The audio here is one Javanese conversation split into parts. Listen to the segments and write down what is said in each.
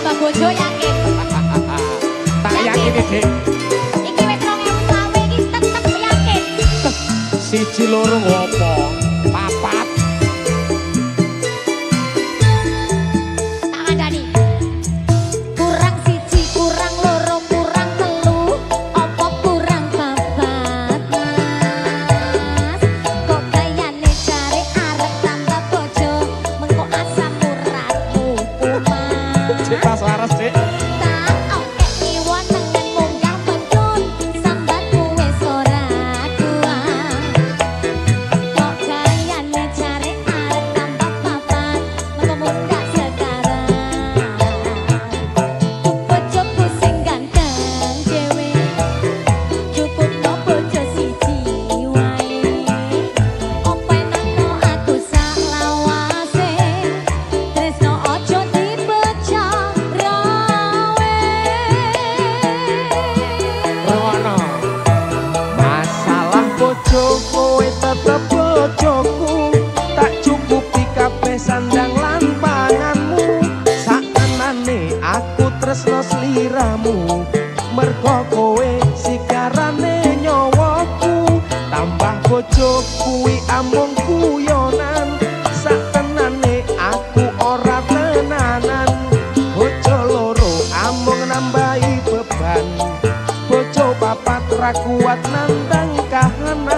nambah bojo yakin. Tak yakin Dik. Iki wis 2020 iki tetep yakin. Siji loro ngopo? Papat. Tak kandhani. Kurang siji, kurang loro, kurang telu, apa kurang papat, Mas? Kok gayane jare arep tambah bojo, mengko asam uratmu kumat. Cek pas waras, Dik. Tak oke iwon tengen munggah mentun, sambatmu wis ora kuat. Kok gayane jare arep tambah papat, mengko munggah sekarang. Bojoku sing ganteng dhewe, cukupno bojo siji wae. Opo enakno aku sak lawase, tresno ojo dipecah rawe. Rono. Masalah bojo kowe tetep bojoku. Tak cukupi kabeh sandang lan panganmu. Sakenane aku tresno sliramu. Mergo kowe sigarane nyawaku. Tambah bojo kuwi amung guyonan. Sakenane aku ora tenanan. Bojo loro amung nambahi beban. Bojo papat ra kuat nandang kahanan.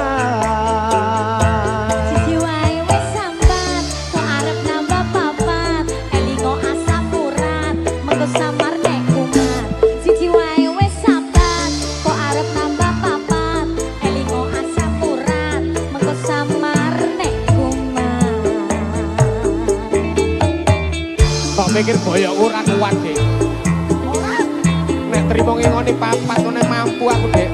Siji wae wis sambat, kok arep nambah papat, elingo asam urat, mengko samar nek kumat. Siji wae wis sambat, kok arep nambah papat, elingo asam urat, mengko samar nek kumat. Kok mikir boyok ora kuat, Dik. Nek trimo ngingoni papat kene mampu aku, Dik.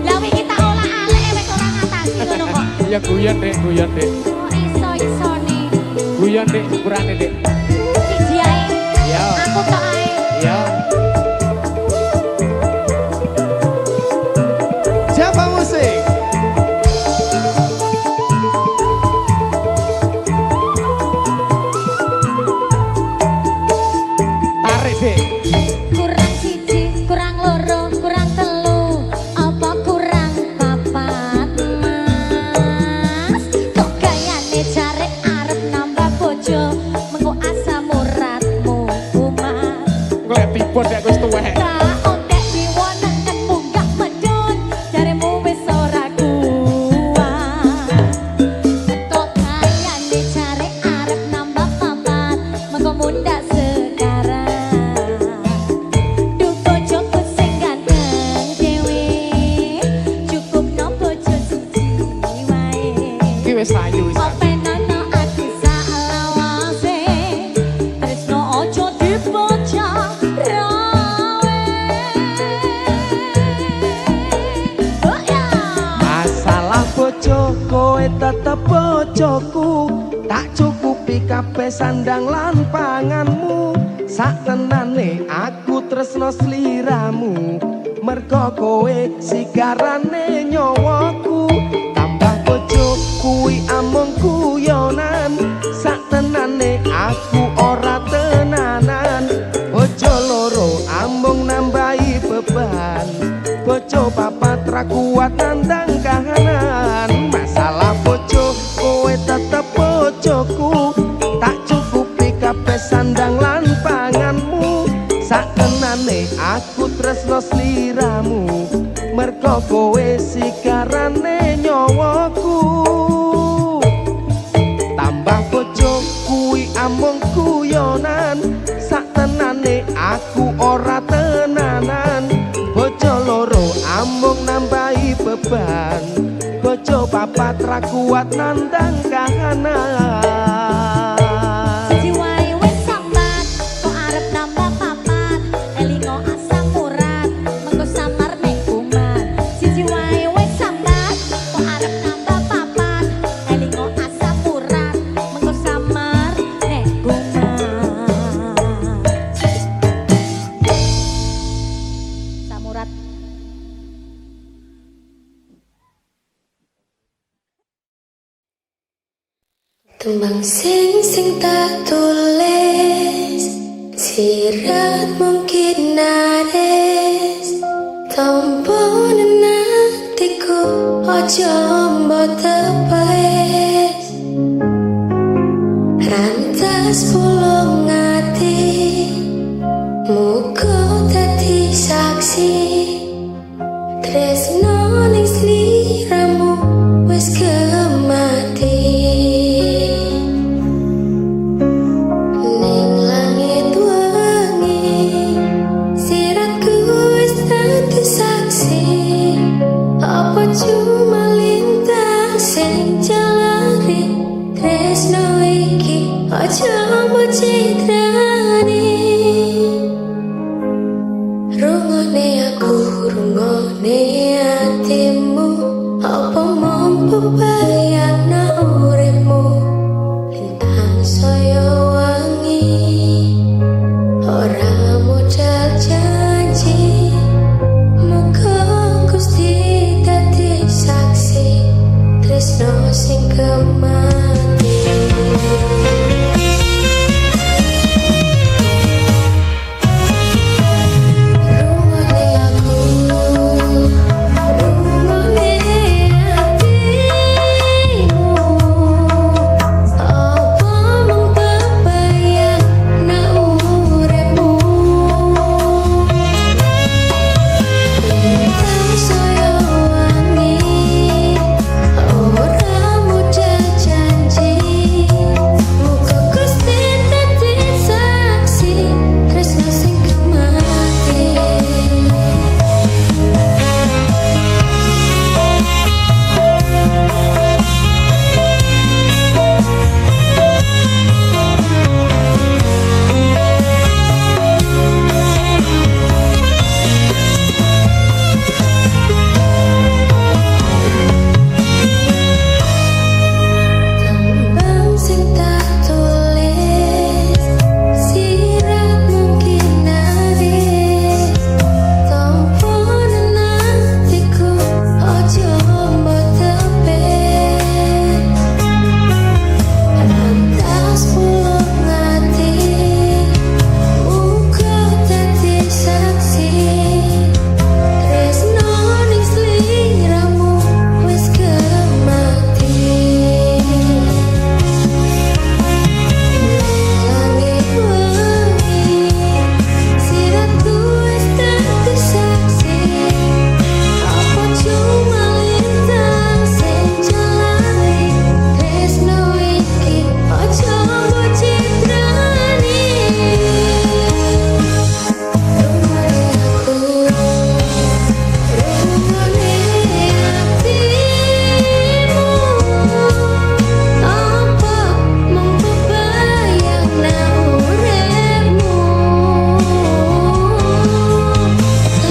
Lah wingi tak olah alek wis ora ngatasi ngono kok. Ya guyon, Dik, guyon, Dik. Oh iso-isone. Guyon, Dik, syukurane, Dik. Siji ae. Ya. Aku tok ae. Ya. Siapa musik? Tarik, Dik. Kurang siji, kurang loro, kurang telu, apa kurang papat, Mas? Kok gayane jare arep nambah bojo, mengko asam uratmu kumat. Golek tiba Dik wis tuwek. Tak oke diwonenen munggah medun, jaremu wis ora kuat. Kok gayane jare arep nambah papat, mengko mundak sekarang. Duh bojoku sing ganteng dhewe, cukupno bojo siji wae. Iki wis ayu wis. Openono aku sak lawase, tresno ojo dipecah rawe. Oh ya. Masalah bojo kowe tetep bojoku. Tak cukupi kabeh sandang lan panganmu. Sakenane aku tresno sliramu. Mergo kowe sigarane nyawaku. Tambah bojo kuwi amung guyonan. Sakenane aku ora tenanan. Bojo loro amung nambahi beban. Bojo papat ra kuat nandang kahanan. Masalah bojo kowe tetep bojoku. Tak cukupi kabeh sandang lan panganmu. Sakenane aku tresno sliramu. Mergo kowe sigarane nyawaku. Tambah bojo kuwi amung guyonan. Sakenane aku ora tenanan. Bojo loro amung nambahi beban. Bojo papat ra kuat nandang kahanan. Siji wae wis sambat, kok arep nambah papat, elingo asam urat, mengko samar nek kumat. Siji wae wis sambat, kok arep nambah papat, elingo asam urat, mengko samar nek kumat. Samurat. Tembang sing tak tulis Tersirat mungkin nares Tompo nenatiku Ojo mbok tepes Rantas pulung ati Muga dadi saksi Tresno ning sliramu wis kemati Ning langit wengi siratku wis dadi saksi Apa cuma lintang sing jalari Tresno iki aja mbok citrani Rungone aku rungone atimu Apa mampu bayangna uripmu Lintang saya wangi Ora modal janji Muga Gusti dadi saksi Tresno sing kemati Rungone aku rungone atimu Apa mung bebayangna uripmu Lintang saya wangi Ora modal janji Muga Gusti dadi saksi Tresno sing kemati Tembang sing tak tulis Sirat mungkin naris Tompo nenatiku Ojo mbok tepes Rantas pulung ati Muga dadi saksi Tresno ning sliramu wis kemati Langit wengi siratku wis dadi saksi Apa cuma lintang sing jalari Tresno iki aja mbok citrani Rungone aku rungone atimu Apa mung bebayangna uripmu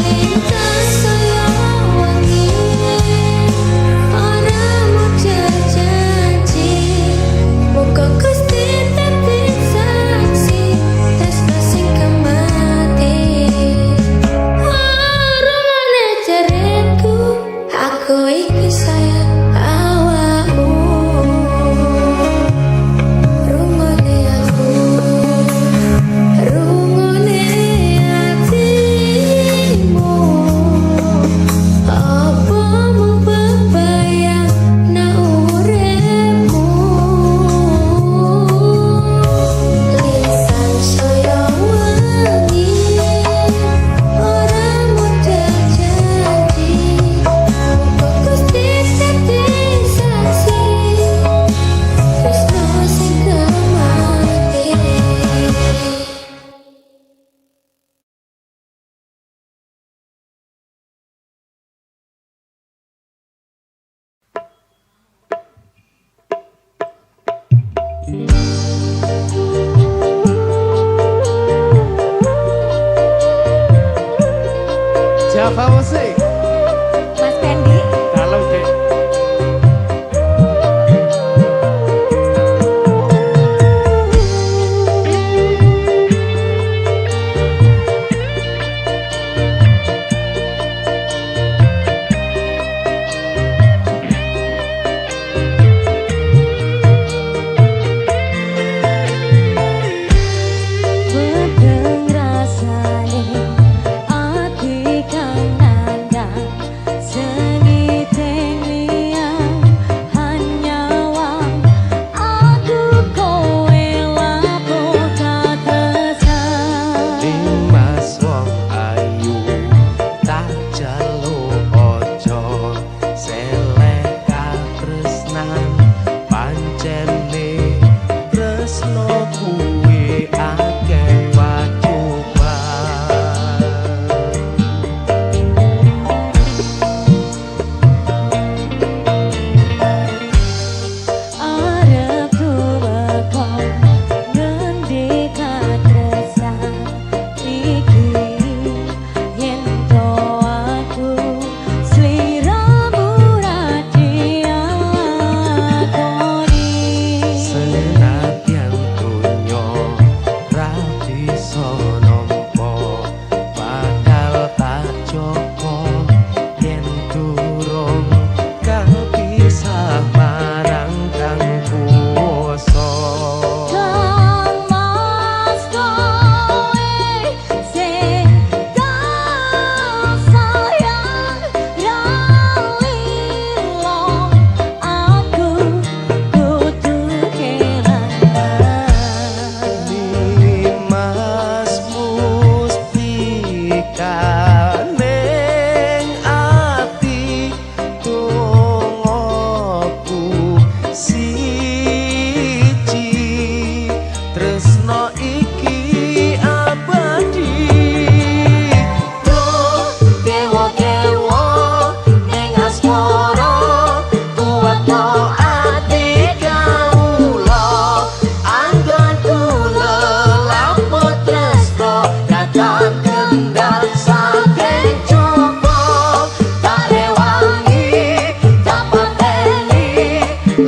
Lintang saya wangi Ora modal janji Muga Gusti dadi saksi Tresno sing kemati Rungone ceritku Aku iki sayang awakmu Rungone aku rungone atimu Apa mung bebayangna uripmu Lintang saya wangi Ora modal janji Muga Gusti dadi saksi Tresno sing kemati Java musik Mas Pendi Kalau dek Padang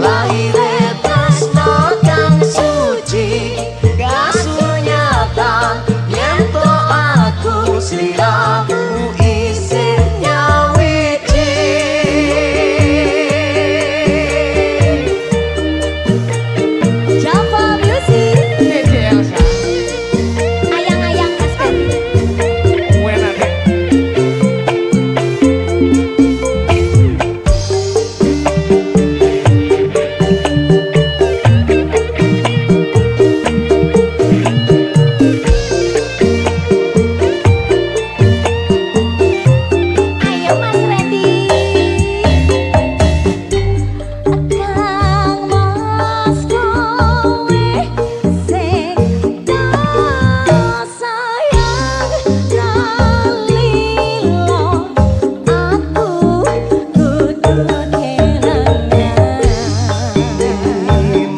laire tresno kang suci kasunyatan yen to aku sliramu isih nyawiji Java Music DJ Elsa. ayang-ayang Aspen Buena deh. ayo Mas Randy Kang Mas kowe sing tak sayang nalilo aku kudu kelangan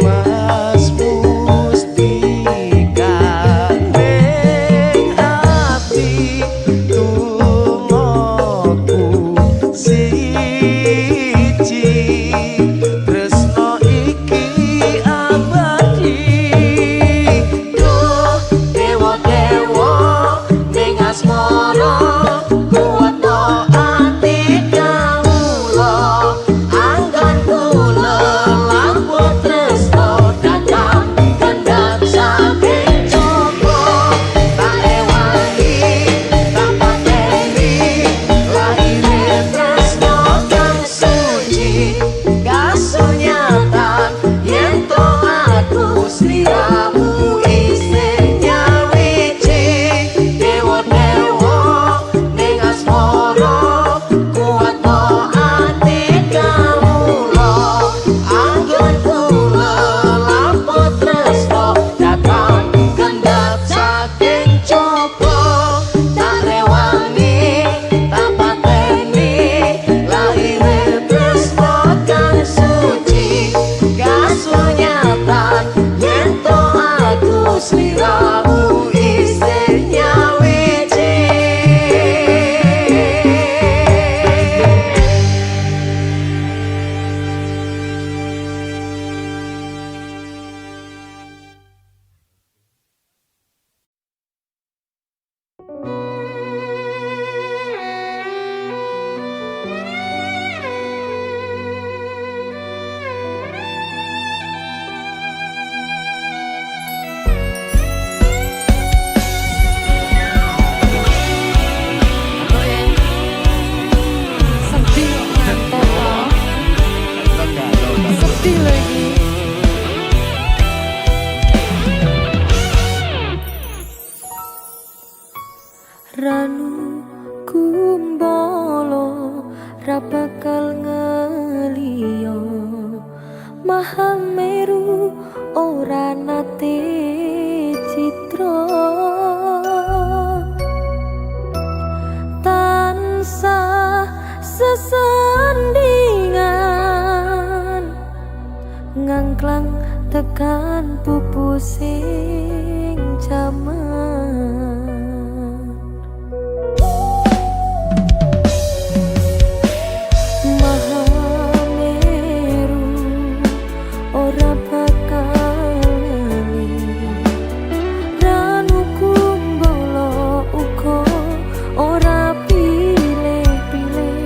Mas Mustika ning ati tumoku siji tresno iki abadi duh dewa-dewa ning asmara kuwatno ati kawula anggon kula lampun tresno datang kendang saking coba tak ewangi tak pateni laire tresno kang suci kasunyatan yen to aku sliramu isih nyawiji dewa-dewa ning asmara kuwatno ati kawula anggon kula lampun tresno datang kendap saking coba tak rewangi tak pateni laire tresno kang suci kasunyatan yen to aku sliramu isih nyawiji sedih ngantuk sedih lagi Ranu kumbolo ra bakal ngeliyo Mahameru ora nate citra tansah sesandingan ngangklang tekan pupu sing jaman Mahameru ora bakal ngeli Ranu kumbolo uga ora pilih-pilih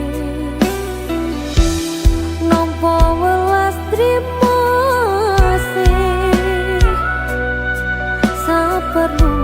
nampa welas trimo sih saperlu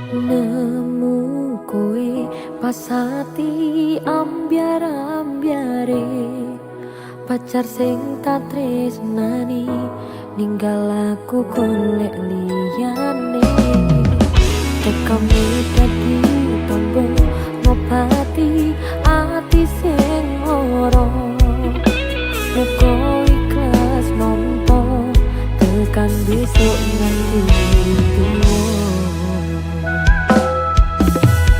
Nemu kowe pas hati ambyar-ambyare pacar sing tak tresnani ninggal aku golek liyane tekane dadi tombo ngobati ati sing lara muga ikhlas nampa tekan besok nanti tuwa.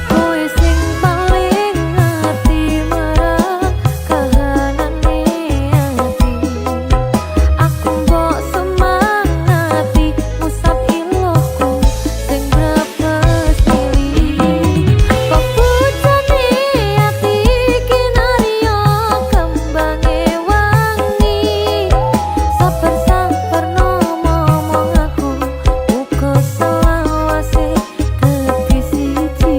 Kowe sing paling ngerti marang kahanane ati aku mbok semangati musab ilohku sing brebes pilih kok pucane ati kinarya kembange wangi sabar-sabar ngomong aku muga selawase dadi siji.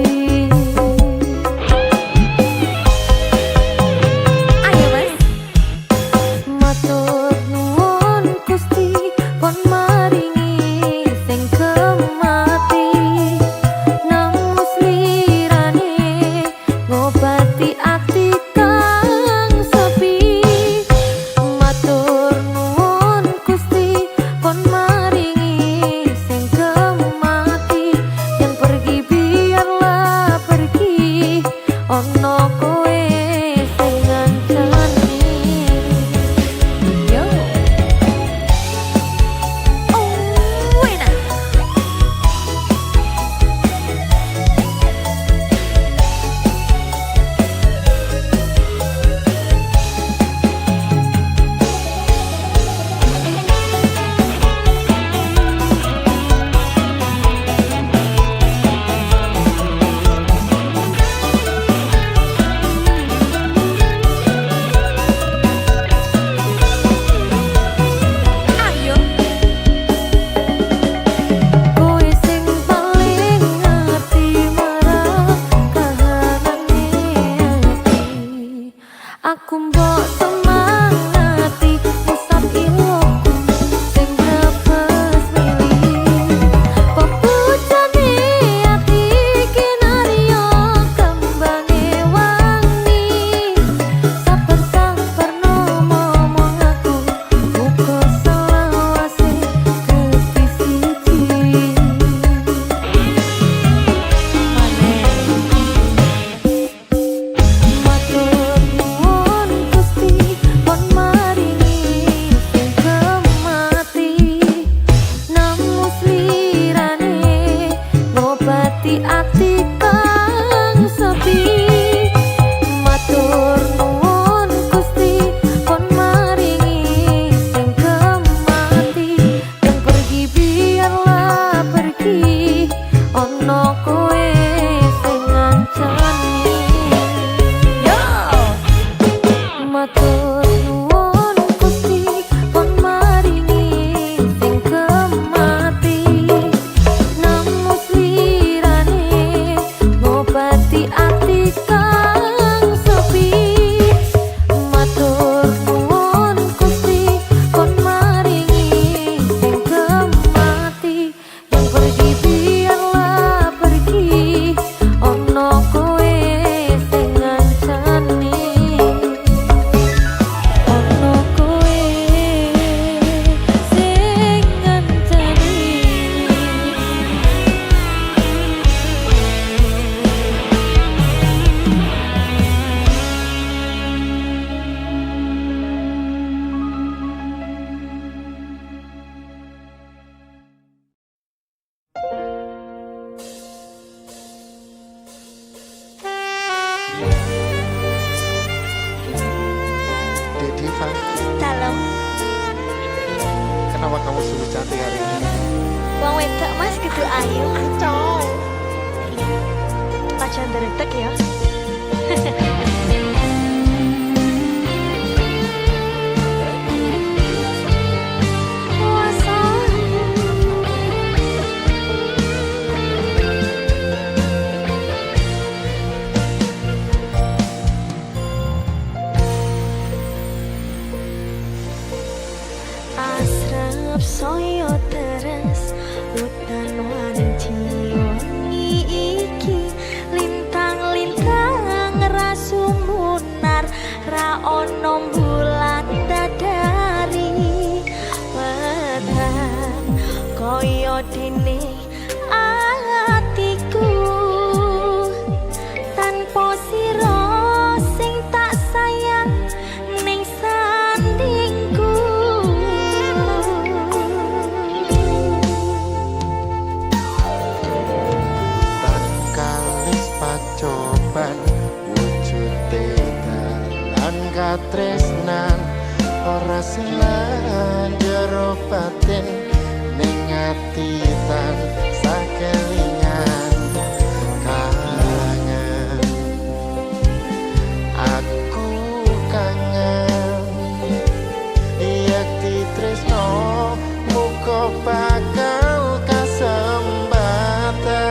Ayo Mas matur nuwun Gusti pon maringi sing kemati nang muslirane ngobati ati kang sepi matur nuwun Gusti pon maringi sing kemati yang pergi biarlah pergi ono kowe sing ngancani yo oh enak. Ayo kowe sing paling ngerti marang kahanane ati aku mbok semangati musab ilohku sing brebes milih kok pucane ati kinarya kembange wangi sabar-sabar ngomong aku muga selawase dadi siji. Matur nuwun Gusti pon maringi sing kemati nang muslirane ngobati ati kang sepi matur nuwun Gusti pon maringi sing kemati yang pergi biarlah pergi ono kowe sing ngancani yo matur nuwun Gusti pon maringi sing kemati nang muslirane ngobati ati kang sepi matur nuwun Gusti pon maringi sing kemati yang pergi biarlah pergi ono kowe sing ngancani ono kowe sing ngancani. Diva, Salam kenapa kamu sungguh cantik hari ini? wong wedok Mas kudu ayu cowok aja ndredeg ya. Asrap soyo teres utan wanci katresnan ora selan jero batin ning ati tansah kelingan kangen aku kangen yak ditresno muga bakal kasempatan.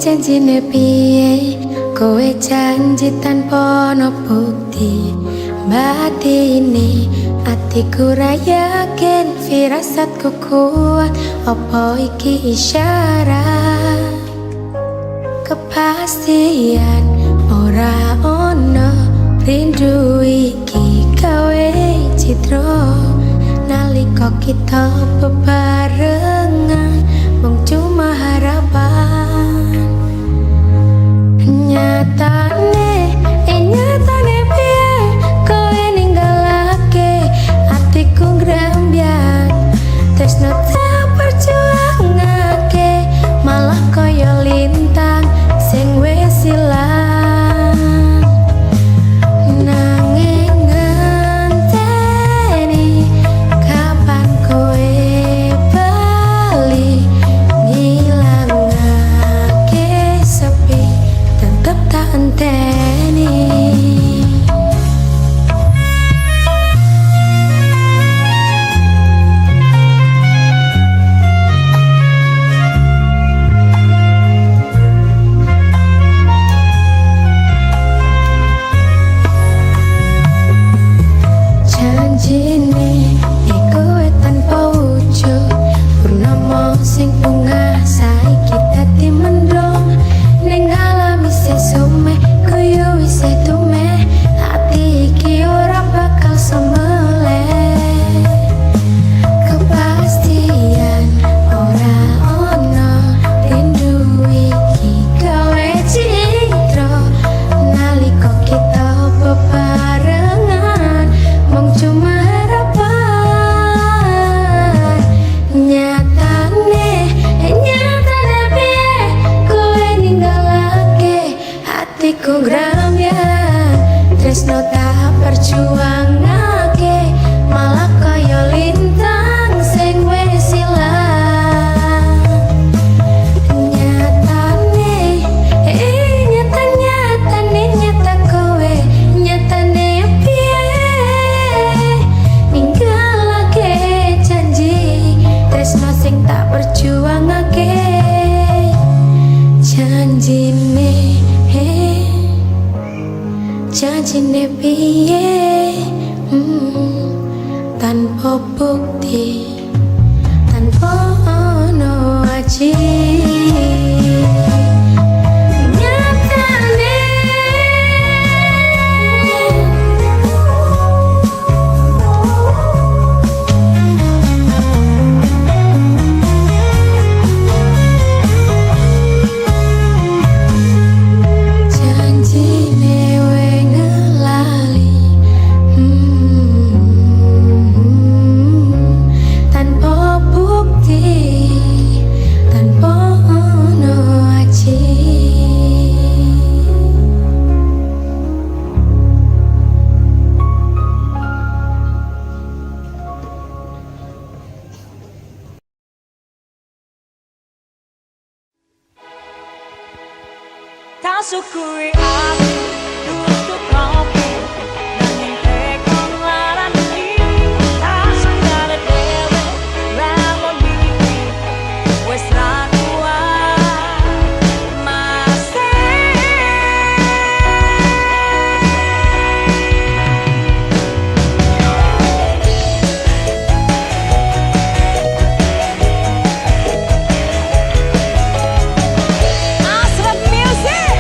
Janjine piye kowe janji tanpa ono bukti batine atiku ra yakin firasatku kuat apa iki isyarat kepastian ora ono rindu iki gawe citra nalika kita bebarengan mung cuma harapan nyatane piye kowe ninggalake atiku ngrembyak tresno tak perjuangake malah kaya lintang sing wis ilang nanging ngenteni kapan kowe tak perjuangake janjine janjine piye tanpa bukti tanpa ono aji nyatane janjine we ngelali tanpa bukti tanpa ono aji Tak syukuri aku tutup kopi nanging tekon larang diri tak sadar dewe lamun iki wis ra kuat masih Asrap Music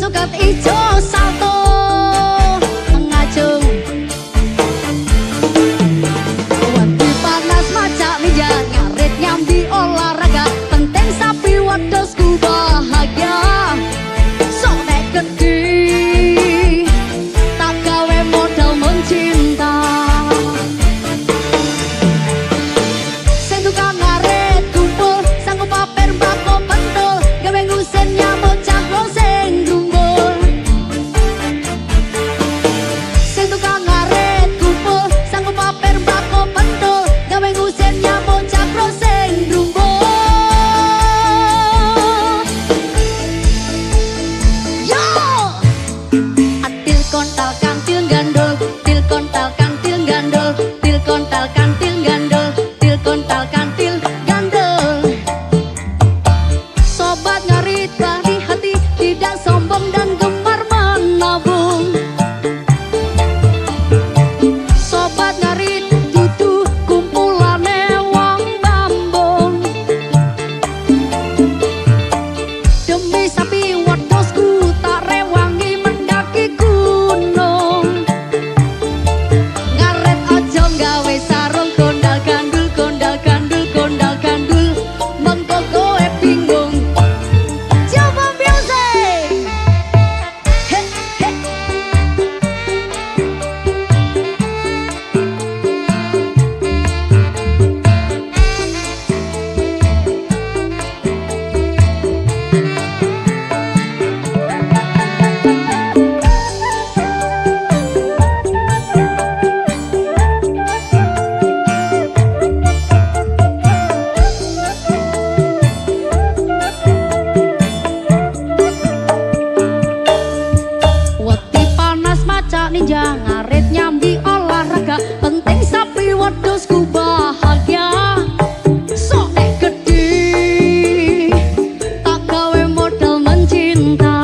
suket ijo salto ngajung wanti panas macak ninja ngarit nyambi olahraga penting sapi wedhusku bahagia sok nek gede tak gawe modal mencinta sing tukang ngarit kumpul sanggup pamer mbako pentul gawe ngusen nyamuk cakro sing grumbul sing tukang ngarit kumpul sanggup pamer mbako pentul gawe ngusen nyamuk cakro sing grumbul yo atil kontal kantil gandul til kontal kantil gandul til kontal kantil gandul til kontal kantil gandul sobat ngarit bagi hati tidak sombong dan gemar menabung sobat ngarit dudu kumpulane wong bambung demi sapi wedhusku tak rewangi mendaki gunung ngaret ojo gawe sarung kondal gandul kondal gandul kondal gandul mengko kowe bingung coba music he he Wati panas macak ninja ngarit nyambi olahraga penting sapi wedhusku bahagia sok nek gede tak gawe modal mencinta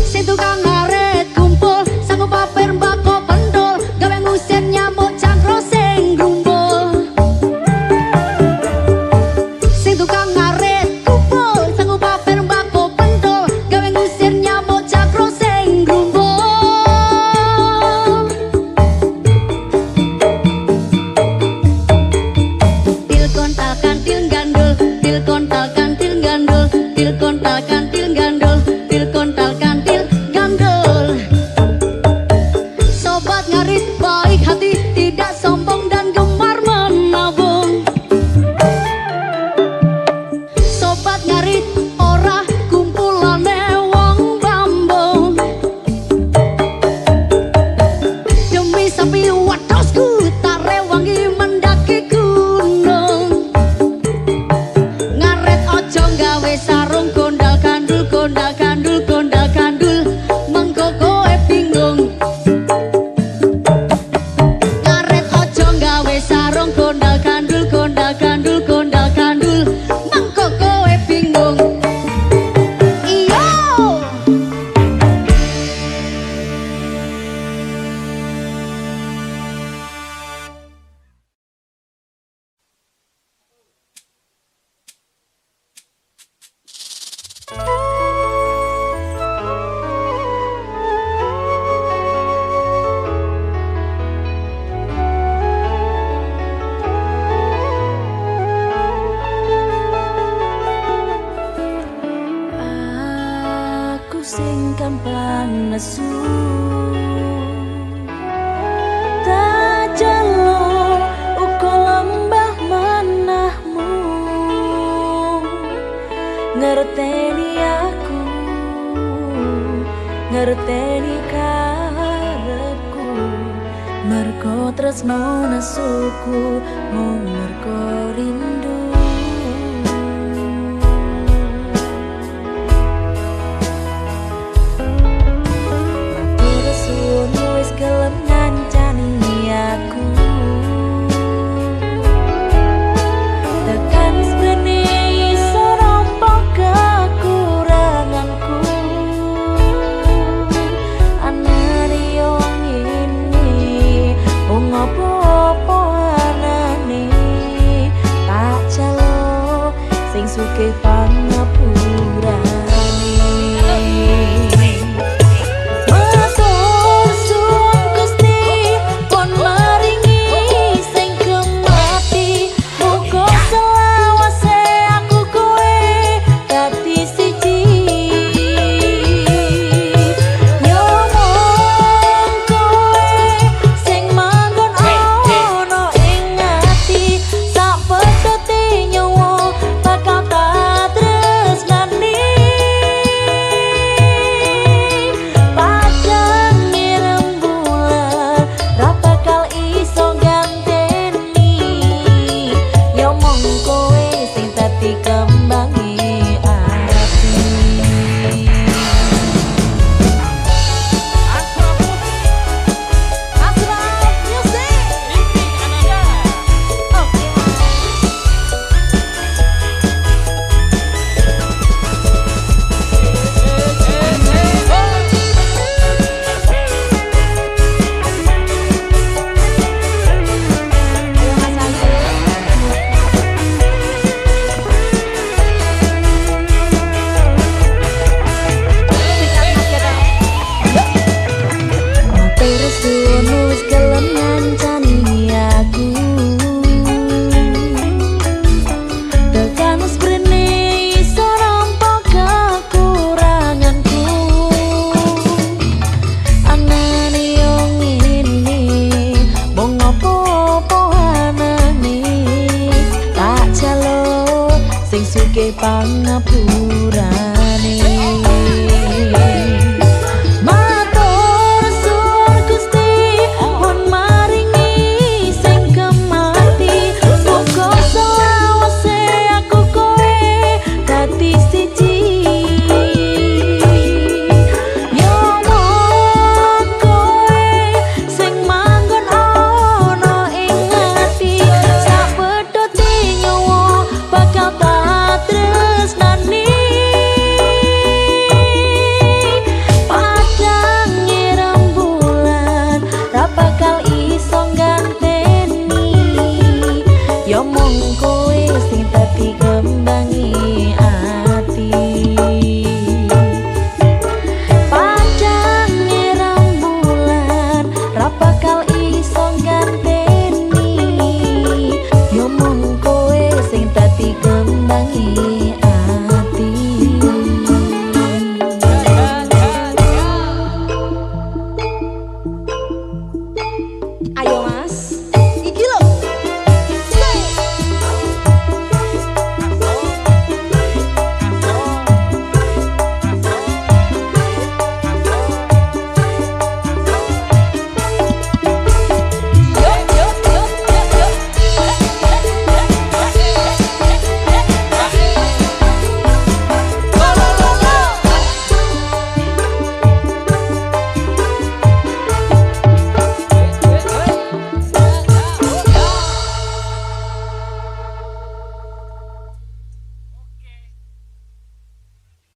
sing tukang ngarit kumpul sanggup pamer mbako pentul gawe ngusen nyamuk cakro sing grumbul sing tukang ngarit kumpul sanggup pamer mbako pentul gawe ngusir nyamuk cakro sing grumbul til kontal kantil gandul til kontal kantil gandul til kontal kantil gandul til kontal kantil gandul sobat ngarit baik hati tidak sombong dan gemar menabung sobat ngarit ora kumpulane wong bambung demi sapi wedhusku tak rewangi mendaki gunung ngaret ojo gawe sarung kondal gandul kondal gandul kondal gandul mengko kowe bingung ngaret ojo gawe sarung kondal gandul kondal gandul kondal gandul mengko kowe bingung iyo Aku sing kamplan nesu tak jalo uga lembah manahmu ngerteni aku ngerteni karepku mergo tresno nesuku mung mergo rindu wis gelem ngancani aku tekan sebene iso nampa kekuranganku anane yo ngene wong apa-apa anane tak pangapura.